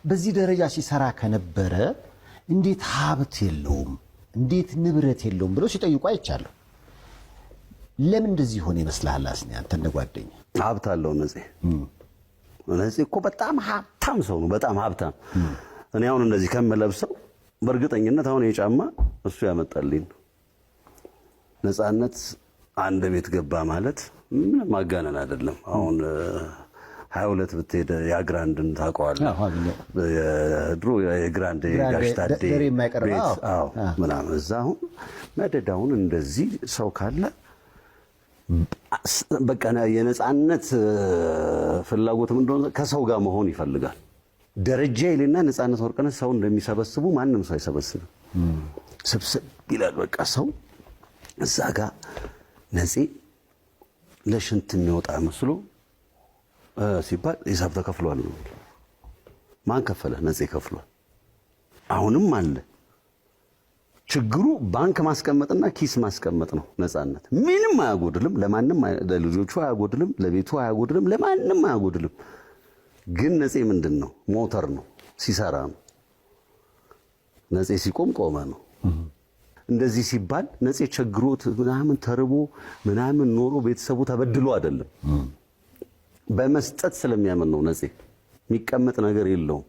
በዚህ ደረጃ ሲሰራ ከነበረ እንዴት ሀብት የለውም እንዴት ንብረት የለውም ብለው ሲጠይቁ አይቻለሁ። ለምን እንደዚህ ሆነ ይመስልሃል? አስኒ አንተ እንደ ጓደኛ ሀብት አለው ነፂ እኮ በጣም ሀብታም ሰው ነው፣ በጣም ሀብታም። እኔ አሁን እንደዚህ ከምለብሰው በእርግጠኝነት አሁን የጫማ እሱ ያመጣልኝ ነፃነት አንድ ቤት ገባ ማለት ምንም ማጋነን አይደለም። አሁን 22 ብትሄድ ያግራንድን ታውቀዋለህ? የድሮ የግራንድ ጋሽ ታዴ ቤት ምናምን እዛ አሁን መደዳውን እንደዚህ ሰው ካለ በቃ የነፃነት ፍላጎት ምን እንደሆነ ከሰው ጋር መሆን ይፈልጋል። ደረጃ ይልና ነፃነት ወርቅነህ ሰው እንደሚሰበስቡ ማንም ሰው አይሰበስብም። ስብስብ ይላል በቃ ሰው እዛ ጋር ነፂ ለሽንት የሚወጣ መስሎ ሲባል ሂሳብ ተከፍሏል ነው። ማን ከፈለ? ነፂ ከፍሏል። አሁንም አለ። ችግሩ ባንክ ማስቀመጥና ኪስ ማስቀመጥ ነው። ነፃነት ምንም አያጎድልም፣ ለማንም ለልጆቹ አያጎድልም፣ ለቤቱ አያጎድልም፣ ለማንም አያጎድልም። ግን ነፂ ምንድን ነው? ሞተር ነው፣ ሲሰራ ነው። ነፂ ሲቆም ቆመ ነው። እንደዚህ ሲባል ነፂ ቸግሮት ምናምን ተርቦ ምናምን ኖሮ ቤተሰቡ ተበድሎ አይደለም፣ በመስጠት ስለሚያምን ነው። ነፂ የሚቀመጥ ነገር የለውም።